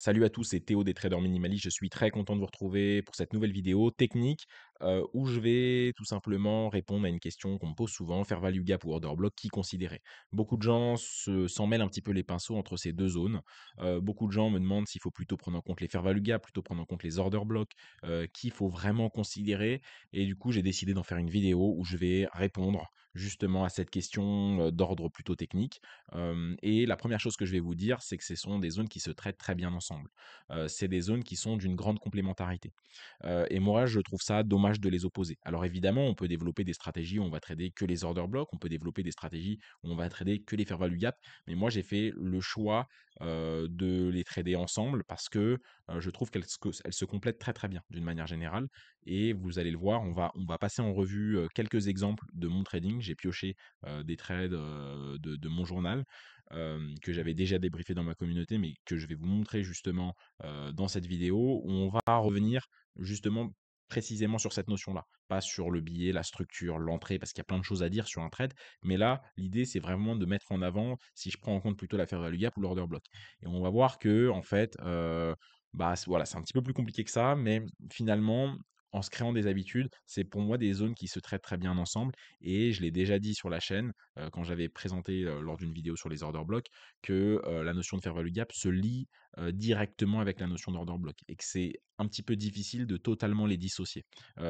Salut à tous, c'est Théo des Traders Minimalistes. Je suis très content de vous retrouver pour cette nouvelle vidéo technique où je vais tout simplement répondre à une question qu'on me pose souvent, faire value gap ou order block, qui considérer. Beaucoup de gens s'en mêlent un petit peu les pinceaux entre ces deux zones. Beaucoup de gens me demandent s'il faut plutôt prendre en compte les faire value gap, plutôt prendre en compte les order block, qu'il faut vraiment considérer. Et du coup, j'ai décidé d'en faire une vidéo où je vais répondre justement à cette question d'ordre plutôt technique. Et la première chose que je vais vous dire, c'est que ce sont des zones qui se traitent très bien ensemble. C'est des zones qui sont d'une grande complémentarité. Et moi, je trouve ça dommage de les opposer. Alors évidemment, on peut développer des stratégies où on va trader que les order blocks, on peut développer des stratégies où on va trader que les fair value gap, mais moi j'ai fait le choix de les trader ensemble parce que je trouve elles se complètent très très bien d'une manière générale. Et vous allez le voir, on va passer en revue quelques exemples de mon trading. J'ai pioché des trades de mon journal que j'avais déjà débriefé dans ma communauté, mais que je vais vous montrer justement dans cette vidéo, où on va revenir justement précisément sur cette notion-là, pas sur le billet, la structure, l'entrée, parce qu'il y a plein de choses à dire sur un trade, mais là, l'idée, c'est vraiment de mettre en avant, si je prends en compte plutôt la fair value gap ou l'order block. Et on va voir que, en fait, bah, voilà, c'est un petit peu plus compliqué que ça, mais finalement, en se créant des habitudes, c'est pour moi des zones qui se traitent très bien ensemble. Et je l'ai déjà dit sur la chaîne, quand j'avais présenté lors d'une vidéo sur les order blocks, que la notion de fair value gap se lie directement avec la notion d'order block et que c'est un petit peu difficile de totalement les dissocier.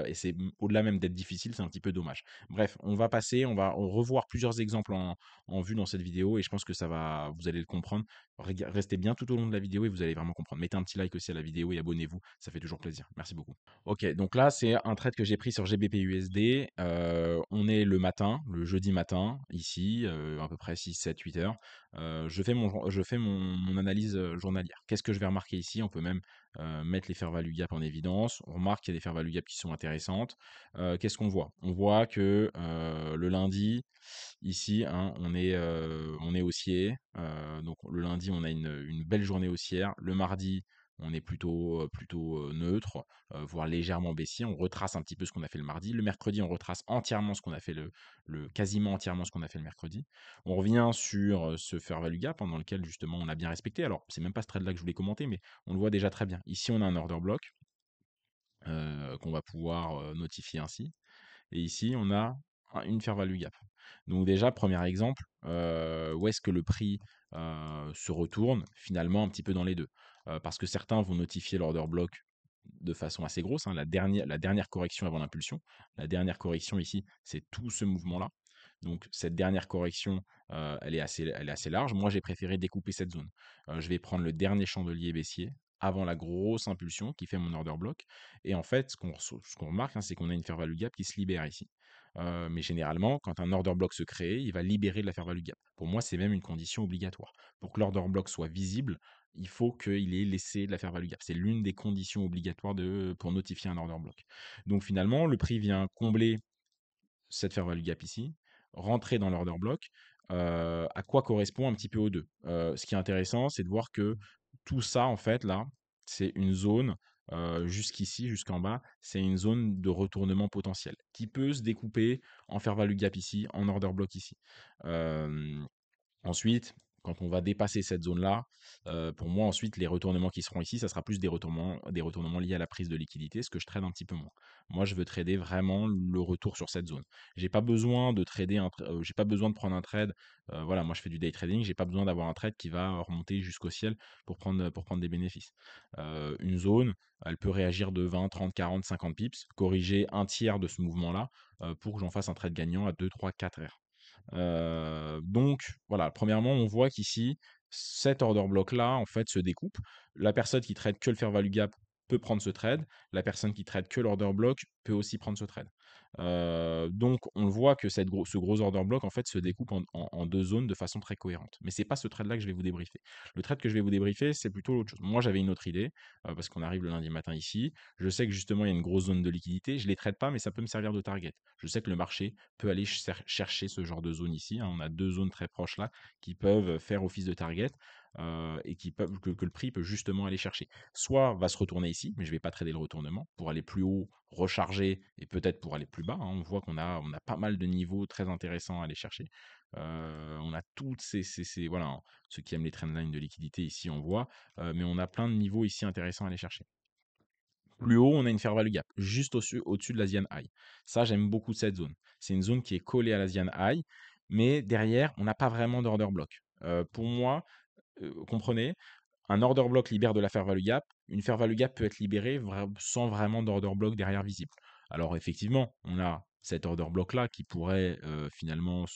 Et c'est au-delà même d'être difficile, c'est un petit peu dommage. Bref, on va revoir plusieurs exemples en vue dans cette vidéo et je pense que vous allez le comprendre. Restez bien tout au long de la vidéo et vous allez vraiment comprendre. Mettez un petit like aussi à la vidéo et abonnez-vous, ça fait toujours plaisir. Merci beaucoup. Ok, donc là, c'est un trade que j'ai pris sur GBP/USD. On est le matin, le jeudi matin, ici, à peu près 6, 7, 8 heures. Je fais mon analyse journalière. Qu'est-ce que je vais remarquer ici? On peut même mettre les fair value gap en évidence. On remarque qu'il y a des fair value gap qui sont intéressantes. Qu'est-ce qu'on voit? On voit que le lundi, ici, hein, on est haussier. Donc le lundi, on a une belle journée haussière. Le mardi, on est plutôt neutre, voire légèrement baissier. On retrace un petit peu ce qu'on a fait le mardi. Le mercredi, on retrace entièrement ce qu'on a fait quasiment entièrement ce qu'on a fait le mercredi. On revient sur ce fair value gap, hein, dans lequel justement on a bien respecté. Alors, c'est même pas ce trade-là que je voulais commenter, mais on le voit déjà très bien. Ici, on a un order block qu'on va pouvoir notifier ainsi. Et ici, on a une fair value gap. Donc déjà, premier exemple, où est-ce que le prix se retourne finalement un petit peu dans les deux. Parce que certains vont notifier l'order block de façon assez grosse, hein, la dernière correction avant l'impulsion. La dernière correction ici, c'est tout ce mouvement-là. Donc cette dernière correction, elle est assez large. Moi, j'ai préféré découper cette zone. Je vais prendre le dernier chandelier baissier avant la grosse impulsion qui fait mon order block. Et en fait, ce qu'on remarque, hein, c'est qu'on a une fair value gap qui se libère ici. Mais généralement, quand un order block se crée, il va libérer de la fair value gap. Pour moi, c'est même une condition obligatoire. Pour que l'order block soit visible, il faut qu'il ait laissé de la fair value gap. C'est l'une des conditions obligatoires pour notifier un order block. Donc finalement, le prix vient combler cette fair value gap ici, rentrer dans l'order block, à quoi correspond un petit peu aux deux. Ce qui est intéressant, c'est de voir que tout ça, en fait, là, c'est une zone, jusqu'ici, jusqu'en bas, c'est une zone de retournement potentiel qui peut se découper en fair value gap ici, en order block ici. Euh, Ensuite, quand on va dépasser cette zone-là, pour moi, ensuite, les retournements qui seront ici, ça sera plus des retournements liés à la prise de liquidité, ce que je trade un petit peu moins. Moi, je veux trader vraiment le retour sur cette zone. J'ai pas besoin de j'ai pas besoin de prendre un trade. Voilà, moi, je fais du day trading. J'ai pas besoin d'avoir un trade qui va remonter jusqu'au ciel pour prendre des bénéfices. Une zone, elle peut réagir de 20, 30, 40, 50 pips, corriger un tiers de ce mouvement-là pour que j'en fasse un trade gagnant à 2, 3, 4 R. Donc voilà, premièrement, on voit qu'ici, cet order block-là, en fait, se découpe. La personne qui trade que le fair value gap peut prendre ce trade. La personne qui trade que l'order block peut aussi prendre ce trade. Donc on le voit que ce gros order block, en fait, se découpe en deux zones de façon très cohérente. Mais c'est pas ce trade-là que je vais vous débriefer. Le trade que je vais vous débriefer, c'est plutôt l'autre chose. Moi, j'avais une autre idée, parce qu'on arrive le lundi matin ici. Je sais que justement, il y a une grosse zone de liquidité. Je ne les trade pas, mais ça peut me servir de target. Je sais que le marché peut aller chercher ce genre de zone ici, hein. On a deux zones très proches là qui peuvent faire office de target. et qui peuvent que le prix peut justement aller chercher. Soit va se retourner ici, mais je ne vais pas trader le retournement, pour aller plus haut, recharger et peut-être pour aller plus bas, hein. On voit qu'on a pas mal de niveaux très intéressants à aller chercher. On a toutes ces voilà, hein, ceux qui aiment les trendlines de liquidité ici, on voit, mais on a plein de niveaux ici intéressants à aller chercher. Plus haut, on a une fair value gap, juste au-dessus de l'Asian High. Ça, j'aime beaucoup cette zone. C'est une zone qui est collée à l'Asian High, mais derrière, on n'a pas vraiment d'order block. Pour moi, comprenez, un order block libère de la fair value gap. Une fair value gap peut être libérée sans vraiment d'order block derrière visible. Alors effectivement, on a cet order block là qui pourrait finalement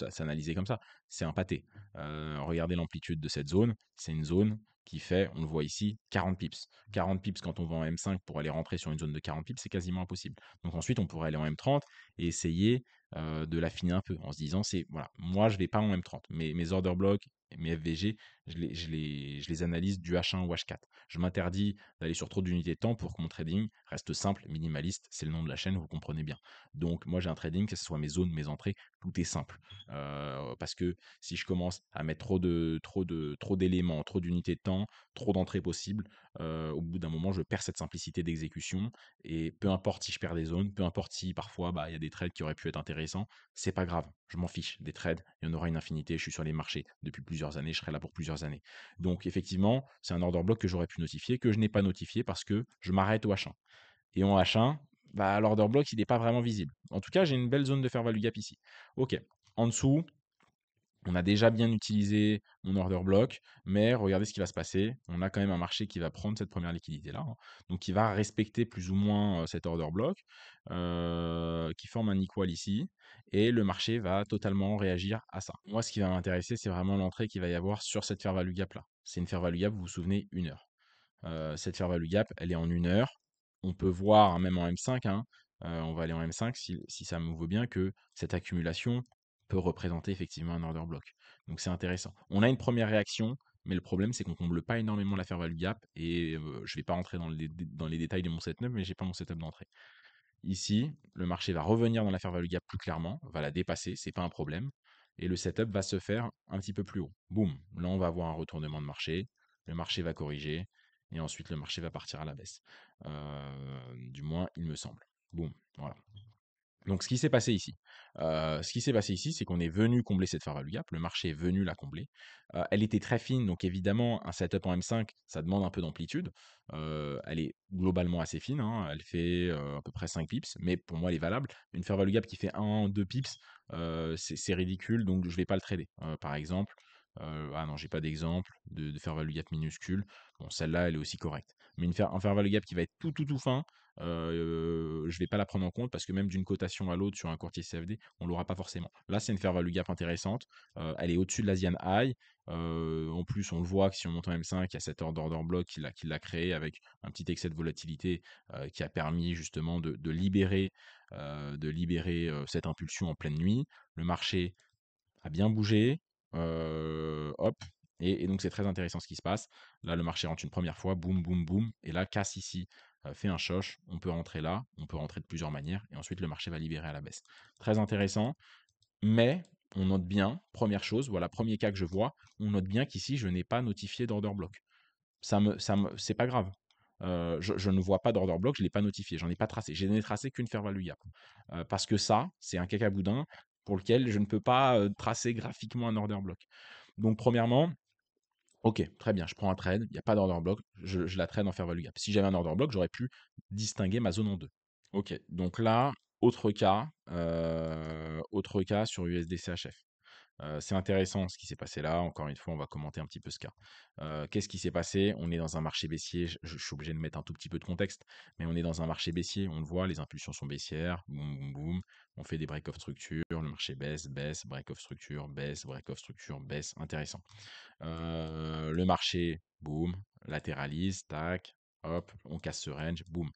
s'analyser comme ça. C'est un pâté. Regardez l'amplitude de cette zone. C'est une zone qui fait, on le voit ici, 40 pips. 40 pips quand on va en M5 pour aller rentrer sur une zone de 40 pips, c'est quasiment impossible. Donc ensuite, on pourrait aller en M30 et essayer de l'affiner un peu en se disant, c'est voilà, moi je vais pas en M30, mais mes order blocks, mes FVG, je les analyse du H1 au H4. Je m'interdis d'aller sur trop d'unités de temps pour que mon trading reste simple, minimaliste. C'est le nom de la chaîne, vous comprenez bien. Donc, moi, j'ai un trading, que ce soit mes zones, mes entrées, tout est simple. Parce que si je commence à mettre trop d'éléments, trop d'unités de temps, trop d'entrées possibles, au bout d'un moment, je perds cette simplicité d'exécution. Et peu importe si je perds des zones, peu importe si parfois bah, il y a des trades qui auraient pu être intéressants, c'est pas grave, je m'en fiche. Des trades, il y en aura une infinité. Je suis sur les marchés depuis plusieurs années, je serai là pour plusieurs années. Donc effectivement, c'est un order block que j'aurais pu notifier, que je n'ai pas notifié parce que je m'arrête au H1. Et en H1, bah, l'order block, il n'est pas vraiment visible. En tout cas, j'ai une belle zone de fair value gap ici. Ok. En dessous, on a déjà bien utilisé mon order block, mais regardez ce qui va se passer. On a quand même un marché qui va prendre cette première liquidité-là, hein. Donc qui va respecter plus ou moins cet order block, qui forme un equal ici, et le marché va totalement réagir à ça. Moi, ce qui va m'intéresser, c'est vraiment l'entrée qu'il va y avoir sur cette fair value gap-là. C'est une fair value gap, vous vous souvenez, 1 heure. Cette fair value gap, elle est en 1 heure. On peut voir, hein, même en M5, hein, on va aller en M5 si ça me vaut bien, que cette accumulation peut représenter effectivement un order block. Donc c'est intéressant. On a une première réaction, mais le problème c'est qu'on comble pas énormément la fair value gap et je vais pas rentrer dans les détails de mon setup, mais j'ai pas mon setup d'entrée. Ici, le marché va revenir dans la fair value gap plus clairement, va la dépasser, c'est pas un problème, et le setup va se faire un petit peu plus haut. Boum, là on va avoir un retournement de marché, le marché va corriger, et ensuite le marché va partir à la baisse. Du moins, il me semble. Boum, voilà. Donc, ce qui s'est passé ici, c'est qu'on est venu combler cette fair value gap. Le marché est venu la combler. Elle était très fine, donc évidemment, un setup en M5, ça demande un peu d'amplitude. Elle est globalement assez fine, hein. Elle fait à peu près 5 pips, mais pour moi, elle est valable. Une fair value gap qui fait 1-2 pips, c'est ridicule, donc je ne vais pas le trader. Par exemple, ah non, j'ai pas d'exemple de fair value gap minuscule. Bon, celle-là, elle est aussi correcte. Mais un fair value gap qui va être tout fin, je vais pas la prendre en compte parce que même d'une cotation à l'autre sur un courtier CFD, on l'aura pas forcément. Là, c'est une fair value gap intéressante. Elle est au-dessus de l'Asian High. En plus, on le voit que si on monte en M5, il y a cet order block qui l'a créé avec un petit excès de volatilité qui a permis justement de libérer cette impulsion en pleine nuit. Le marché a bien bougé. Hop. Et donc, c'est très intéressant ce qui se passe. Là, le marché rentre une première fois, boum, boum, boum. Et là, casse ici, fait un choche. On peut rentrer là, on peut rentrer de plusieurs manières. Et ensuite, le marché va libérer à la baisse. Très intéressant. Mais on note bien, première chose, voilà, premier cas que je vois, on note bien qu'ici, je n'ai pas notifié d'order block. C'est pas grave. Je ne vois pas d'order block, je ne l'ai pas notifié, j'en ai pas tracé. Je n'ai tracé qu'une fair value gap. Parce que ça, c'est un cacaboudin pour lequel je ne peux pas tracer graphiquement un order block. Donc, premièrement, ok, très bien, je prends un trade, il n'y a pas d'order block, je la trade en fair value gap. Si j'avais un order block, j'aurais pu distinguer ma zone en deux. Ok, donc là, autre cas sur USDCHF. C'est intéressant ce qui s'est passé là. Encore une fois, on va commenter un petit peu ce cas. Qu'est-ce qui s'est passé? On est dans un marché baissier. Je suis obligé de mettre un tout petit peu de contexte, mais on est dans un marché baissier. On le voit, les impulsions sont baissières. Boum, boum, boum. On fait des break-off structure. Le marché baisse, baisse, break-off structure, baisse, break-off structure, baisse. Intéressant. Le marché, boum, latéralise, tac, hop, on casse ce range, boum.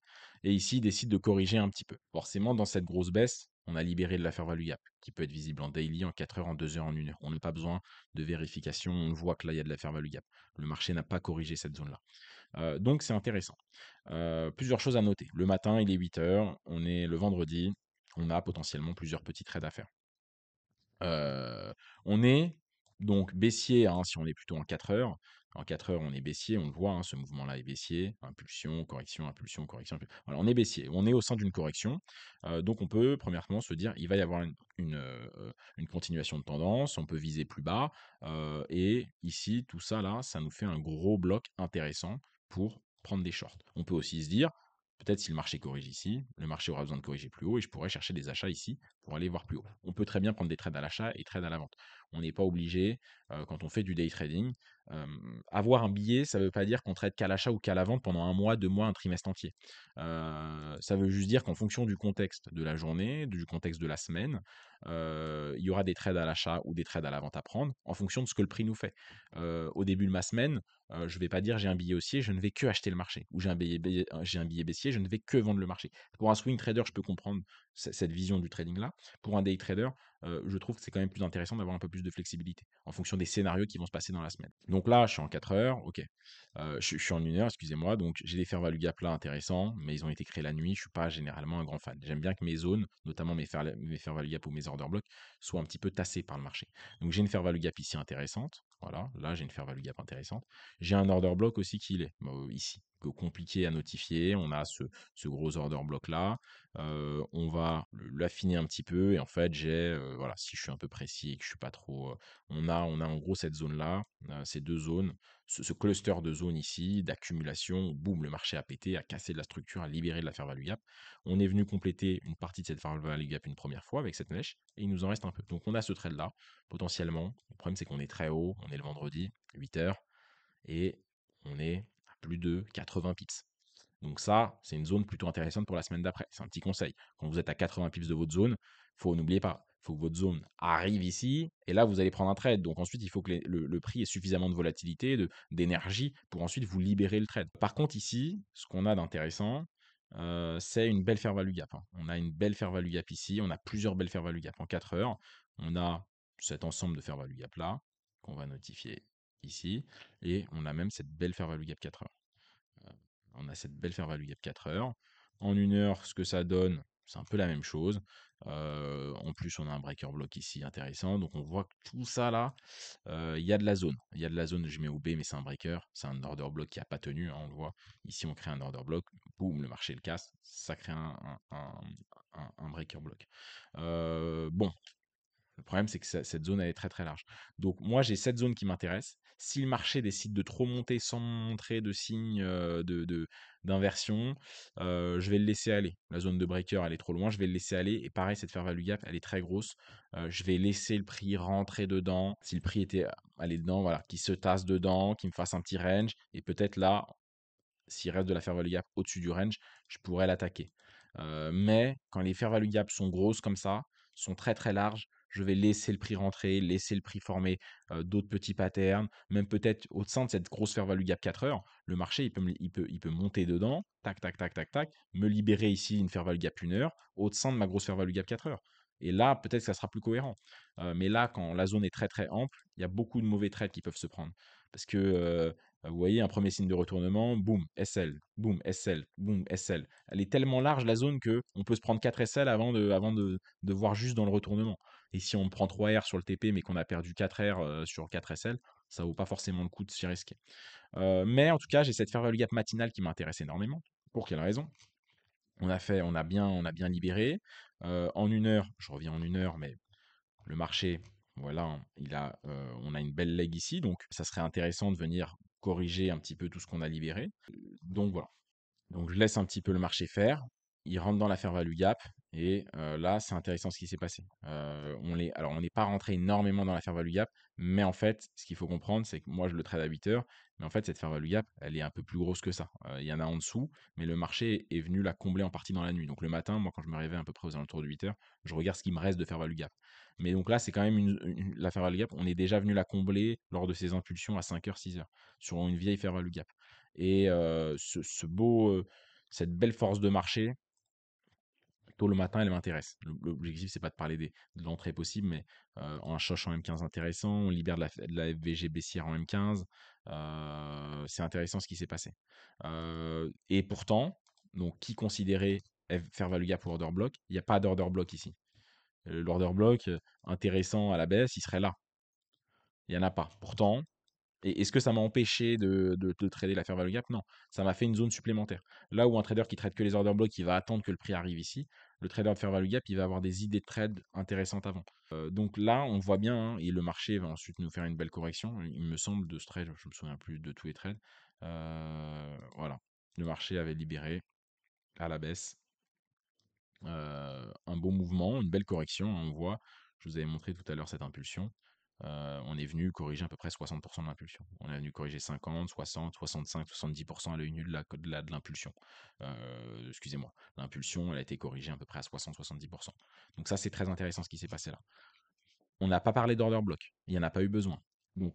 Et ici, il décide de corriger un petit peu. Forcément, dans cette grosse baisse, on a libéré de la fair value gap, qui peut être visible en daily, en 4 heures, en 2 heures, en 1 heure. On n'a pas besoin de vérification, on voit que là, il y a de la fair value gap. Le marché n'a pas corrigé cette zone-là. Donc, c'est intéressant. Plusieurs choses à noter. Le matin, il est 8 heures, on est le vendredi, on a potentiellement plusieurs petits trades à faire. On est Donc baissier, hein, si on est plutôt en 4 heures. En 4 heures, on est baissier, on le voit, hein, ce mouvement-là est baissier, impulsion, correction, impulsion, correction. Voilà, on est baissier, on est au sein d'une correction. Donc on peut premièrement se dire, il va y avoir une continuation de tendance, on peut viser plus bas. Et ici, tout ça là, ça nous fait un gros bloc intéressant pour prendre des shorts. On peut aussi se dire, peut-être si le marché corrige ici, le marché aura besoin de corriger plus haut et je pourrais chercher des achats ici pour aller voir plus haut. On peut très bien prendre des trades à l'achat et trades à la vente. On n'est pas obligé, quand on fait du day trading, avoir un billet, ça ne veut pas dire qu'on trade qu'à l'achat ou qu'à la vente pendant un mois, 2 mois, un trimestre entier. Ça veut juste dire qu'en fonction du contexte de la journée, du contexte de la semaine, il y aura des trades à l'achat ou des trades à la vente à prendre en fonction de ce que le prix nous fait. Au début de ma semaine, je ne vais pas dire j'ai un billet haussier, je ne vais que acheter le marché. Ou j'ai un billet baissier, je ne vais que vendre le marché. Pour un swing trader, je peux comprendre cette vision du trading là. Pour un day trader, je trouve que c'est quand même plus intéressant d'avoir un peu plus de flexibilité en fonction des scénarios qui vont se passer dans la semaine. Donc là, je suis en 4 heures, ok. Je suis en 1 heure, excusez-moi. Donc j'ai des fair value gap là intéressants, mais ils ont été créés la nuit. Je suis pas généralement un grand fan. J'aime bien que mes zones, notamment mes fair value gap ou mes order blocks, soient un petit peu tassés par le marché. Donc j'ai une fair value gap ici intéressante. Voilà, là j'ai une fair value gap intéressante. J'ai un order block aussi qui est ici, compliqué à notifier. On a ce gros order block là. On va l'affiner un petit peu et en fait j'ai voilà, si je suis un peu précis et que je suis pas trop, on a en gros cette zone là, ces deux zones, ce cluster de zones ici d'accumulation, boum, le marché a pété, a cassé de la structure, a libéré de la fair value gap. On est venu compléter une partie de cette fair value gap une première fois avec cette mèche et il nous en reste un peu. Donc on a ce trade là potentiellement. Le problème c'est qu'on est très haut, on est le vendredi 8 heures et on est à plus de 80 pips. Donc ça, c'est une zone plutôt intéressante pour la semaine d'après. C'est un petit conseil. Quand vous êtes à 80 pips de votre zone, n'oubliez pas, il faut que votre zone arrive ici, et là, vous allez prendre un trade. Donc ensuite, il faut que le prix ait suffisamment de volatilité, d'énergie, pour ensuite vous libérer le trade. Par contre, ici, ce qu'on a d'intéressant, c'est une belle fair value gap, hein. On a une belle fair value gap ici, on a plusieurs belles fair value gap en 4 heures. On a cet ensemble de fair value gap là, qu'on va notifier ici, et on a même cette belle fair value gap 4 heures. On a cette belle fair value gap 4 heures. En 1 heure, ce que ça donne, c'est un peu la même chose. En plus, on a un breaker block ici intéressant. Donc on voit que tout ça là, il y a de la zone. Il y a de la zone, je mets au B, mais c'est un breaker. C'est un order block qui n'a pas tenu, hein, on le voit. Ici, on crée un order block. Boum, le marché le casse. Ça crée un breaker block. Bon, le problème, c'est que cette zone, elle est très très large. Donc moi, j'ai cette zone qui m'intéresse. Si le marché décide de trop monter sans montrer de signe d'inversion, je vais le laisser aller. La zone de breaker, elle est trop loin, je vais le laisser aller. Et pareil, cette fair value gap, elle est très grosse. Je vais laisser le prix rentrer dedans. Si le prix était allé dedans, voilà, qu'il se tasse dedans, qu'il me fasse un petit range. Et peut-être là, s'il reste de la fair value gap au-dessus du range, je pourrais l'attaquer. Mais quand les fair value gaps sont grosses comme ça, sont très très larges, je vais laisser le prix rentrer, laisser le prix former d'autres petits patterns, même peut-être au sein de cette grosse fair value gap 4 heures, le marché il peut monter dedans, tac tac tac tac tac, me libérer ici une fair value gap 1 heure, au sein de ma grosse fair value gap 4 heures. Et là, peut-être que ça sera plus cohérent. Mais là, quand la zone est très très ample, il y a beaucoup de mauvais trades qui peuvent se prendre. Parce que vous voyez, un premier signe de retournement, boum, SL, boum, SL, boum, SL. Elle est tellement large la zone que on peut se prendre 4 SL avant de voir juste dans le retournement. Et si on prend 3 R sur le TP mais qu'on a perdu 4 R sur 4 SL, ça vaut pas forcément le coup de s'y risquer. Mais en tout cas, j'ai cette fair value gap matinale qui m'intéresse énormément. Pour quelle raison? On a bien libéré. En 1 heure, je reviens en 1 heure, mais le marché, voilà, hein, on a une belle leg ici, donc ça serait intéressant de venir corriger un petit peu tout ce qu'on a libéré. Donc voilà. Donc je laisse un petit peu le marché faire. Il rentre dans la fair value gap et là c'est intéressant ce qui s'est passé. Alors on n'est pas rentré énormément dans la fair value gap, mais en fait ce qu'il faut comprendre c'est que moi je le trade à 8 heures, mais en fait cette fair value gap elle est un peu plus grosse que ça. Il y en a en dessous, mais le marché est venu la combler en partie dans la nuit. Donc le matin, moi quand je me réveille à peu près aux alentours de 8 heures, je regarde ce qui me reste de fair value gap. Mais donc là c'est quand même la fair value gap, on est déjà venu la combler lors de ces impulsions à 5 heures, 6 heures sur une vieille fair value gap. Et cette belle force de marché, tôt le matin, elle m'intéresse. L'objectif, c'est pas de parler de l'entrée possible, mais un choche en M15 intéressant, on libère de la FVG baissière en M15. C'est intéressant ce qui s'est passé. Et pourtant, donc qui considérait faire value gap ou order block? Il n'y a pas d'order block ici. L'order block intéressant à la baisse, il serait là. Il y en a pas. Pourtant, et est-ce que ça m'a empêché de trader la fair value gap? Non, ça m'a fait une zone supplémentaire. Là où un trader qui trade que les order blocks, il va attendre que le prix arrive ici, le trader de fair value gap, il va avoir des idées de trade intéressantes avant. Donc là, on voit bien, hein, et le marché va ensuite nous faire une belle correction, il me semble, de ce trade, je me souviens plus de tous les trades. Voilà, le marché avait libéré à la baisse. Un beau mouvement, une belle correction, hein, on voit. Je vous avais montré tout à l'heure cette impulsion. On est venu corriger à peu près 60% de l'impulsion. On est venu corriger 50, 60, 65, 70% à l'œil nu de l'impulsion. Excusez-moi. L'impulsion, elle a été corrigée à peu près à 60-70%. Donc ça, c'est très intéressant ce qui s'est passé là. On n'a pas parlé d'order block. Il n'y en a pas eu besoin. Donc,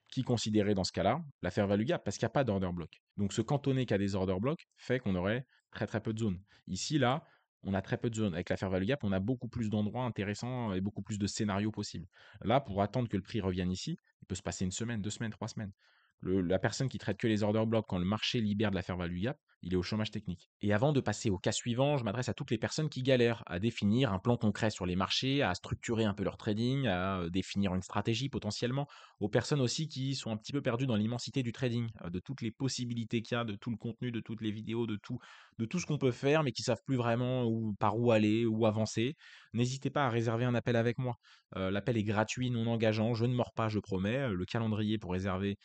qui considérait dans ce cas-là la fair value gap? Parce qu'il n'y a pas d'order block. Donc, se cantonner qu'à des order blocks fait qu'on aurait très très peu de zones. Ici, là, on a très peu de zones. Avec la fair value gap, on a beaucoup plus d'endroits intéressants et beaucoup plus de scénarios possibles. Là, pour attendre que le prix revienne ici, il peut se passer une semaine, 2 semaines, 3 semaines. La personne qui traite que les order blocks quand le marché libère de la fair value gap, il est au chômage technique. Et avant de passer au cas suivant, je m'adresse à toutes les personnes qui galèrent à définir un plan concret sur les marchés, à structurer un peu leur trading, à définir une stratégie potentiellement, aux personnes aussi qui sont un petit peu perdues dans l'immensité du trading, de toutes les possibilités qu'il y a, de tout le contenu, de toutes les vidéos, de tout ce qu'on peut faire, mais qui savent plus vraiment par où aller, où avancer. N'hésitez pas à réserver un appel avec moi. L'appel est gratuit, non engageant, je ne mords pas, je promets. Le calendrier pour réserver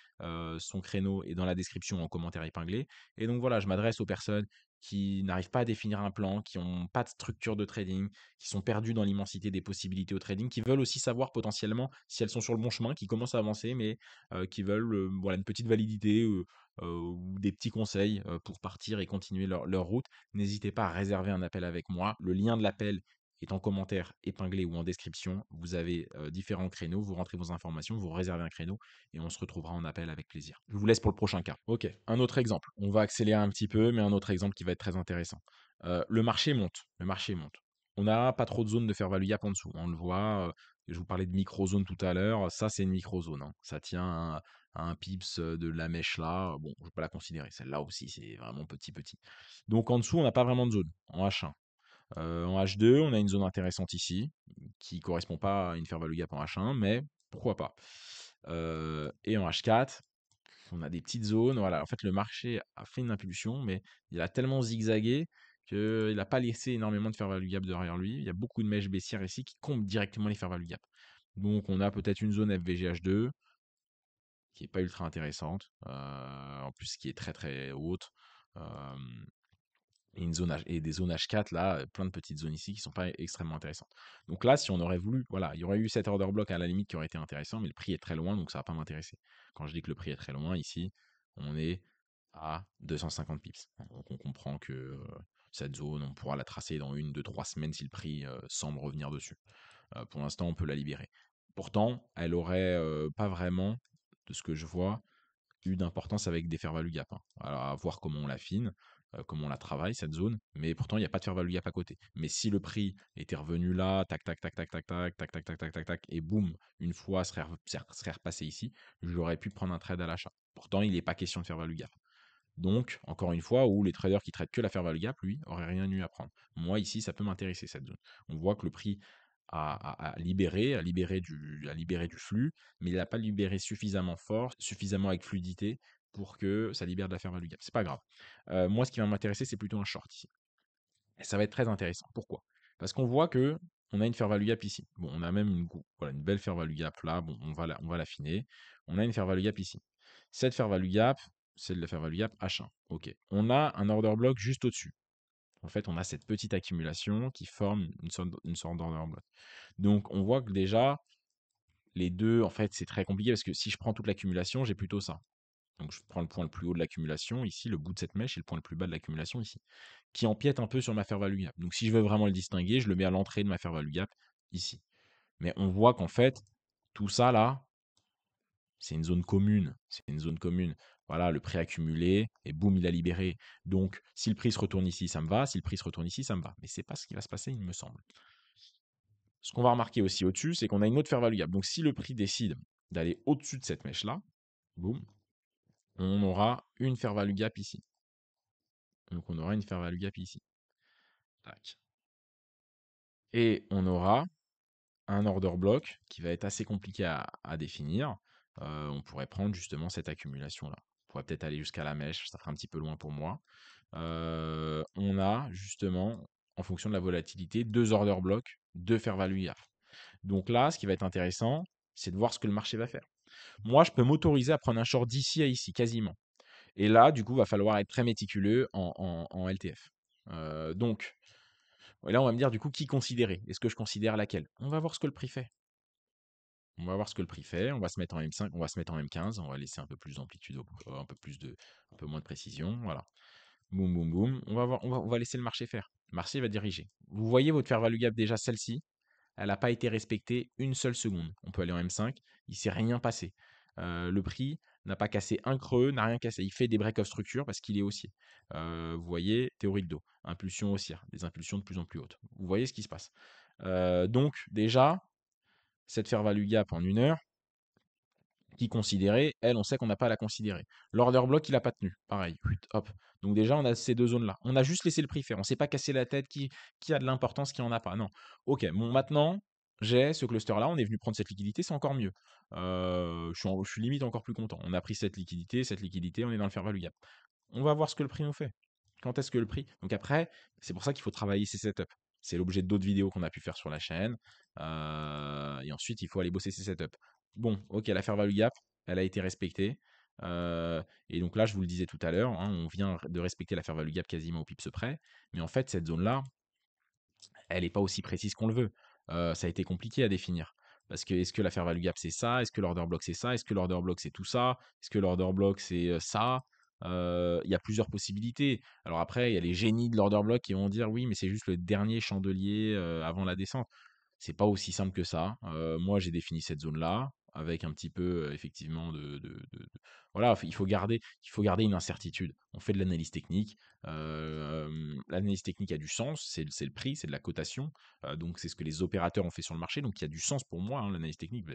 son créneau est dans la description en commentaire épinglé. Et donc voilà, je m'adresse aux personnes qui n'arrivent pas à définir un plan, qui n'ont pas de structure de trading, qui sont perdus dans l'immensité des possibilités au trading, qui veulent aussi savoir potentiellement si elles sont sur le bon chemin, qui commencent à avancer, mais qui veulent voilà, une petite validité ou des petits conseils pour partir et continuer leur route. N'hésitez pas à réserver un appel avec moi. Le lien de l'appel est en commentaire épinglé ou en description. Vous avez différents créneaux, vous rentrez vos informations, vous réservez un créneau et on se retrouvera en appel avec plaisir. Je vous laisse pour le prochain cas. Ok, un autre exemple. On va accélérer un petit peu, mais un autre exemple qui va être très intéressant. Le marché monte. Le marché monte. On n'a pas trop de zones de fair value gap en dessous. On le voit. Je vous parlais de micro-zone tout à l'heure. Ça, c'est une micro-zone, hein. Ça tient à un pips de la mèche là. Bon, je ne vais pas la considérer. Celle-là aussi, c'est vraiment petit, petit. Donc en dessous, on n'a pas vraiment de zone en H1. En H2, on a une zone intéressante ici, qui correspond pas à une fair value gap en H1, mais pourquoi pas. Et en H4, on a des petites zones. Voilà. En fait, le marché a fait une impulsion, mais il a tellement zigzagué qu'il n'a pas laissé énormément de fair value gap derrière lui. Il y a beaucoup de mèches baissières ici qui comptent directement les fair value gap. Donc, on a peut-être une zone FVGH2 qui n'est pas ultra intéressante, en plus qui est très très haute. Euh, et, et des zones H4, là, plein de petites zones ici qui sont pas extrêmement intéressantes. Donc là, si on aurait voulu, voilà, il y aurait eu cet order block à la limite qui aurait été intéressant, mais le prix est très loin, donc ça va pas m'intéresser. Quand je dis que le prix est très loin, ici, on est à 250 pips. Donc on comprend que cette zone, on pourra la tracer dans 1, 2, 3 semaines si le prix semble revenir dessus. Pour l'instant, on peut la libérer. Pourtant, elle aurait pas vraiment, de ce que je vois, eu d'importance avec des fair value gap, hein. Alors, à voir comment on l'affine, comment on la travaille, cette zone, mais pourtant, il n'y a pas de fair value gap à côté. Mais si le prix était revenu là, tac, tac, tac, tac, tac, tac, tac, tac, tac, tac, tac, tac, et boum, une fois serait repassé ici, j'aurais pu prendre un trade à l'achat. Pourtant, il n'est pas question de fair value gap. Donc, encore une fois, où les traders qui traitent que la fair value gap, lui, auraient rien eu à prendre. Moi, ici, ça peut m'intéresser, cette zone. On voit que le prix a libéré, a libéré du flux, mais il n'a pas libéré suffisamment fort, suffisamment avec fluidité pour que ça libère de la fair value gap. C'est pas grave. Moi, ce qui va m'intéresser, c'est plutôt un short ici. Et ça va être très intéressant. Pourquoi? Parce qu'on voit que on a une fair value gap ici. Bon, on a même voilà, une belle fair value gap là. Bon, on va l'affiner. On a une fair value gap ici. Cette fair value gap, c'est de la fair value gap H1. Ok. On a un order block juste au-dessus. En fait, on a cette petite accumulation qui forme une sorte d'order block. Donc, on voit que déjà, les deux, en fait, c'est très compliqué parce que si je prends toute l'accumulation, j'ai plutôt ça. Donc, je prends le point le plus haut de l'accumulation ici, le bout de cette mèche, et le point le plus bas de l'accumulation ici, qui empiète un peu sur ma fair value gap. Donc, si je veux vraiment le distinguer, je le mets à l'entrée de ma fair value gap ici. Mais on voit qu'en fait, tout ça là, c'est une zone commune. C'est une zone commune. Voilà, le prix accumulé, et boum, il a libéré. Donc, si le prix se retourne ici, ça me va. Si le prix se retourne ici, ça me va. Mais c'est pas ce qui va se passer, il me semble. Ce qu'on va remarquer aussi au-dessus, c'est qu'on a une autre fair value gap. Donc, si le prix décide d'aller au-dessus de cette mèche-là, boum, on aura une fair value gap ici. Donc, on aura une fair value gap ici. Tac. Et on aura un order block qui va être assez compliqué à définir. on pourrait prendre justement cette accumulation-là. On pourrait peut-être aller jusqu'à la mèche, ça ferait un petit peu loin pour moi. On a justement, en fonction de la volatilité, 2 order blocks, 2 fair value gap. Donc là, ce qui va être intéressant, c'est de voir ce que le marché va faire. Moi, je peux m'autoriser à prendre un short d'ici à ici, quasiment. Et là, du coup, va falloir être très méticuleux en LTF. Donc, et là, on va me dire, du coup, qui considérer? Est-ce que je considère laquelle? On va voir ce que le prix fait. On va voir ce que le prix fait. On va se mettre en M5, on va se mettre en M15. On va laisser un peu plus d'amplitude, un peu moins de précision. Voilà. Boum, boum, boum. On va voir, on va laisser le marché faire. Le marché va diriger. Vous voyez votre fair value gap déjà, celle-ci, elle n'a pas été respectée une seule seconde. On peut aller en M5, il ne s'est rien passé. Le prix n'a pas cassé un creux, n'a rien cassé. Il fait des break of structure parce qu'il est haussier. Vous voyez, théorie de dos, impulsion haussière, des impulsions de plus en plus hautes. Vous voyez ce qui se passe. Donc déjà, cette fair value gap en 1 heure, qui considérait, elle, on sait qu'on n'a pas à la considérer. L'order block, il n'a pas tenu. Pareil. Hop. Donc déjà, on a ces 2 zones-là. On a juste laissé le prix faire. On ne s'est pas cassé la tête qui a de l'importance, qui en a pas. Non. Ok, bon, maintenant, j'ai ce cluster-là. On est venu prendre cette liquidité, c'est encore mieux. Je suis limite encore plus content. On a pris cette liquidité, on est dans le fair value gap. On va voir ce que le prix nous fait. Quand est-ce que le prix. Donc après, c'est pour ça qu'il faut travailler ces setups. C'est l'objet d'autres vidéos qu'on a pu faire sur la chaîne. Et ensuite, il faut aller bosser ces setups. Bon, ok, la fair value gap, elle a été respectée. Et donc là, je vous le disais tout à l'heure, hein, on vient de respecter la fair value gap quasiment au pips près. Mais en fait, cette zone-là, elle n'est pas aussi précise qu'on le veut. Ça a été compliqué à définir. Parce que est-ce que la fair value gap c'est ça? Est-ce que l'order block c'est ça? Est-ce que l'order block c'est tout ça? Est-ce que l'order block c'est ça? Il y a plusieurs possibilités. Alors après, il y a les génies de l'order block qui vont dire oui, mais c'est juste le dernier chandelier avant la descente. C'est pas aussi simple que ça. Moi, j'ai défini cette zone-là avec un petit peu effectivement voilà, il faut garder une incertitude. On fait de l'analyse technique. L'analyse technique a du sens, c'est le prix, c'est de la cotation. Donc c'est ce que les opérateurs ont fait sur le marché. Donc il y a du sens pour moi, hein, l'analyse technique.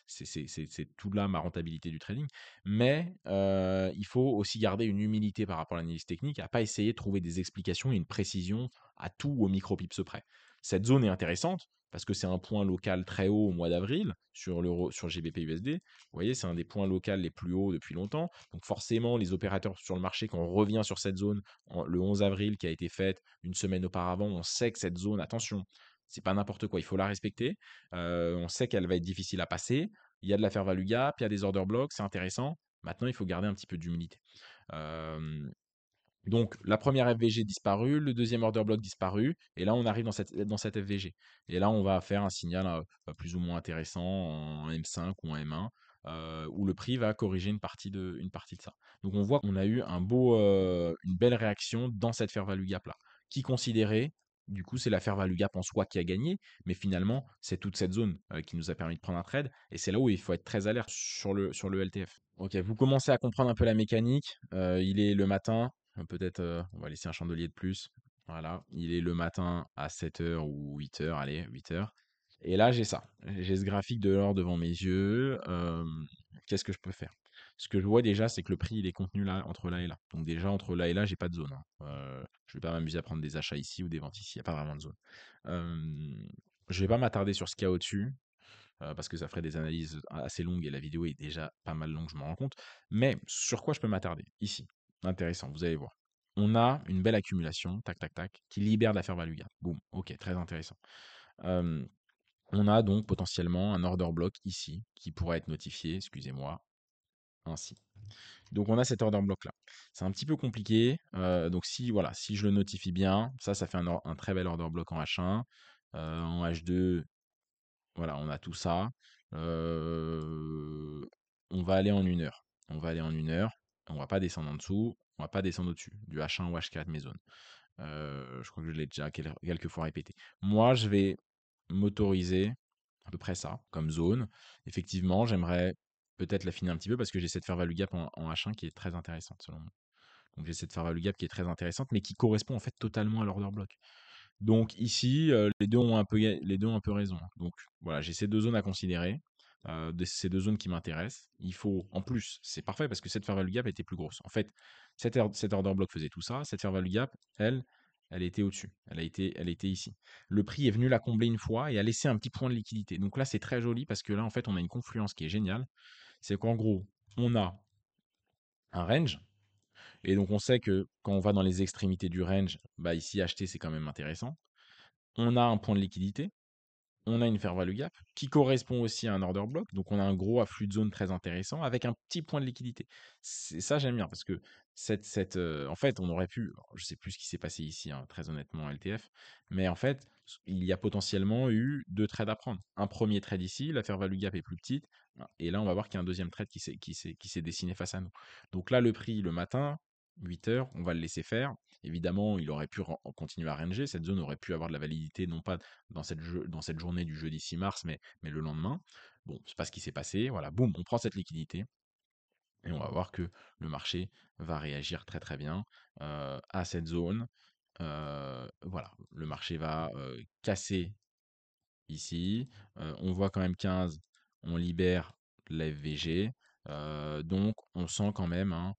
C'est tout là ma rentabilité du trading. Mais il faut aussi garder une humilité par rapport à l'analyse technique, à pas essayer de trouver des explications et une précision à tout au micro pips près. Cette zone est intéressante parce que c'est un point local très haut au mois d'avril sur GBP USD. Vous voyez, c'est un des points locaux les plus hauts depuis longtemps. Donc forcément, les opérateurs sur le marché, quand on revient sur cette zone le 11 avril qui a été faite une semaine auparavant, on sait que cette zone, attention, c'est pas n'importe quoi, il faut la respecter. On sait qu'elle va être difficile à passer. Il y a de la fair value gap, il y a des order blocks, c'est intéressant. Maintenant, il faut garder un petit peu d'humilité. Donc, la première FVG disparue, le deuxième order block disparu, et là, on arrive dans cette FVG. Et là, on va faire un signal plus ou moins intéressant en M5 ou en M1, où le prix va corriger une partie de ça. Donc, on voit qu'on a eu une belle réaction dans cette fair value gap-là, qui considérait, du coup, c'est la fair value gap en soi qui a gagné, mais finalement, c'est toute cette zone qui nous a permis de prendre un trade, et c'est là où il faut être très alerte sur le LTF. Ok, vous commencez à comprendre un peu la mécanique. Il est le matin, peut-être on va laisser un chandelier de plus. Voilà, il est le matin à 7 heures ou 8 heures, allez, 8 heures. Et là, j'ai ça. J'ai ce graphique de l'or devant mes yeux. Qu'est-ce que je peux faire? Ce que je vois déjà, c'est que le prix, il est contenu là, entre là et là. Donc déjà, entre là et là, j'ai pas de zone, hein. Je vais pas m'amuser à prendre des achats ici ou des ventes ici. Il n'y a pas vraiment de zone. Je vais pas m'attarder sur ce qu'il y a au-dessus parce que ça ferait des analyses assez longues et la vidéo est déjà pas mal longue, je m'en rends compte. Mais sur quoi je peux m'attarder? Ici. Intéressant, vous allez voir. On a une belle accumulation, tac, tac, tac, qui libère de la fair value gap. Boum, ok, très intéressant. Euh, on a donc potentiellement un order block ici qui pourrait être notifié, excusez-moi, ainsi. Donc on a cet order block là. C'est un petit peu compliqué. Donc voilà, si je le notifie bien, ça fait un très bel order block en H1. En H2, voilà, on a tout ça. On va aller en 1 heure. On va aller en 1 heure. On va pas descendre en dessous. On va pas descendre au-dessus. Du H1 ou H4, mes zones. Je crois que je l'ai déjà quelques fois répété. Moi, je vais m'autoriser à peu près ça, comme zone. Effectivement, j'aimerais peut-être l'affiner un petit peu parce que j'ai cette fair value gap en H1 qui est très intéressante, selon moi. Donc j'ai cette fair value gap qui est très intéressante, mais qui correspond en fait totalement à l'order block. Donc ici, les deux ont un peu raison. Donc voilà, j'ai ces 2 zones à considérer, ces 2 zones qui m'intéressent. Il faut en plus, c'est parfait parce que cette fair value gap était plus grosse. En fait, cet order block faisait tout ça. Cette fair value gap, elle était au-dessus. Elle était ici. Le prix est venu la combler une fois et a laissé un petit point de liquidité. Donc là, c'est très joli parce que là, en fait, on a une confluence qui est géniale. C'est qu'en gros, on a un range, et donc on sait que quand on va dans les extrémités du range, bah ici acheter c'est quand même intéressant. On a un point de liquidité, on a une fair value gap qui correspond aussi à un order block. Donc, on a un gros afflux de zone très intéressant avec un petit point de liquidité. C'est ça, j'aime bien parce que en fait, on aurait pu, alors, je sais plus ce qui s'est passé ici, hein, très honnêtement, LTF, mais en fait, il y a potentiellement eu deux trades à prendre. Un premier trade ici, la fair value gap est plus petite, et là, on va voir qu'il y a un deuxième trade qui s'est dessiné face à nous. Donc là, le prix, le matin, 8 heures, on va le laisser faire. Évidemment, il aurait pu continuer à ranger. Cette zone aurait pu avoir de la validité, non pas dans cette journée du jeudi 6 mars, mais le lendemain. Bon, c'est pas ce qui s'est passé. Voilà, boum, on prend cette liquidité et on va voir que le marché va réagir très très bien à cette zone. Voilà, le marché va casser ici. On voit quand même 15, on libère la FVG. Donc on sent quand même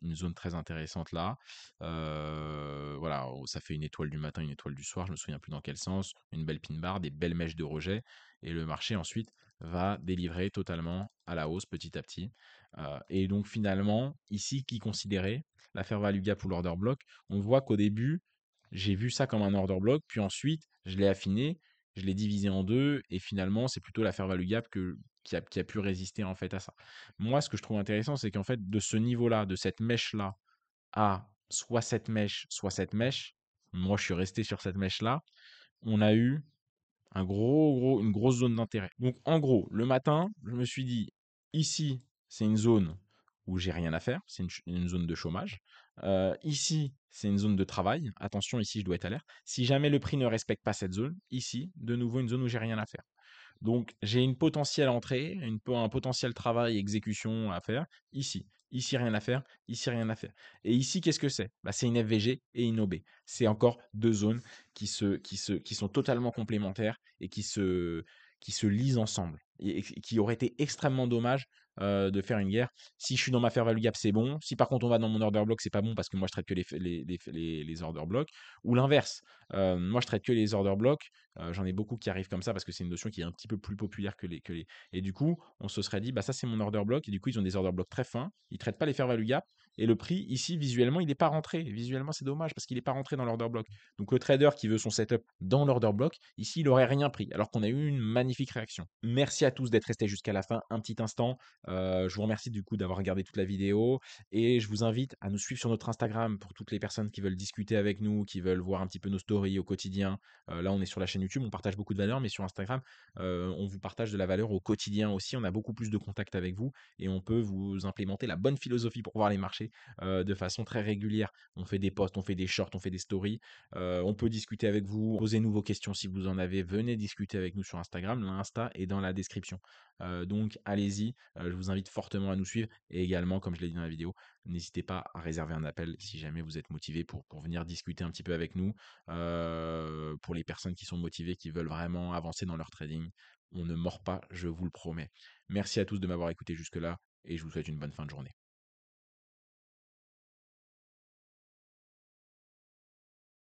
une zone très intéressante là. Voilà, ça fait une étoile du matin, une étoile du soir, je me souviens plus dans quel sens, une belle pin bar, des belles mèches de rejet, et le marché ensuite va délivrer totalement à la hausse petit à petit. Et donc finalement, ici, qui considérait la fair value gap ou l'order block, on voit qu'au début, j'ai vu ça comme un order block, puis ensuite, je l'ai affiné, je l'ai divisé en deux, et finalement, c'est plutôt la fair value gap qui a pu résister en fait à ça. Moi, ce que je trouve intéressant, c'est qu'en fait, de ce niveau-là, de cette mèche-là, à soit cette mèche, moi je suis resté sur cette mèche-là, on a eu une grosse zone d'intérêt. Donc en gros, le matin, je me suis dit, ici, c'est une zone où j'ai rien à faire, c'est une zone de chômage. Ici, c'est une zone de travail. Attention, ici, je dois être alerte. Si jamais le prix ne respecte pas cette zone, ici, de nouveau, une zone où j'ai rien à faire. Donc, j'ai une potentielle entrée, un potentiel travail, exécution à faire ici. Ici, rien à faire. Ici, rien à faire. Et ici, qu'est-ce que c'est? Bah, c'est une FVG et une OB. C'est encore deux zones qui sont totalement complémentaires et qui se lisent ensemble. Et qui aurait été extrêmement dommage de faire une guerre. Si je suis dans ma fair value gap, c'est bon. Si par contre on va dans mon order block, c'est pas bon parce que moi je traite que les order blocks. Ou l'inverse. Moi je traite que les order blocks. J'en ai beaucoup qui arrivent comme ça parce que c'est une notion qui est un petit peu plus populaire que les. Et du coup, on se serait dit, bah ça c'est mon order block. Et du coup, ils ont des order blocks très fins. Ils traitent pas les fair value gap. Et le prix, ici, visuellement, il n'est pas rentré. Visuellement, c'est dommage parce qu'il n'est pas rentré dans l'order block. Donc le trader qui veut son setup dans l'order block, ici, il n'aurait rien pris. Alors qu'on a eu une magnifique réaction. Merci à tous d'être restés jusqu'à la fin. Un petit instant. Je vous remercie du coup d'avoir regardé toute la vidéo. Et je vous invite à nous suivre sur notre Instagram pour toutes les personnes qui veulent discuter avec nous, qui veulent voir un petit peu nos stories au quotidien. Là, on est sur la chaîne YouTube, on partage beaucoup de valeur, mais sur Instagram, on vous partage de la valeur au quotidien aussi. On a beaucoup plus de contact avec vous et on peut vous implémenter la bonne philosophie pour voir les marchés de façon très régulière. On fait des posts, on fait des shorts, on fait des stories. On peut discuter avec vous, posez-nous vos questions si vous en avez. Venez discuter avec nous sur Instagram. L'Insta est dans la description. Donc, allez-y. Je vous invite fortement à nous suivre. Et également, comme je l'ai dit dans la vidéo, n'hésitez pas à réserver un appel si jamais vous êtes motivé pour venir discuter un petit peu avec nous. Pour les personnes qui sont motivées, qui veulent vraiment avancer dans leur trading, on ne mord pas, je vous le promets. Merci à tous de m'avoir écouté jusque-là et je vous souhaite une bonne fin de journée.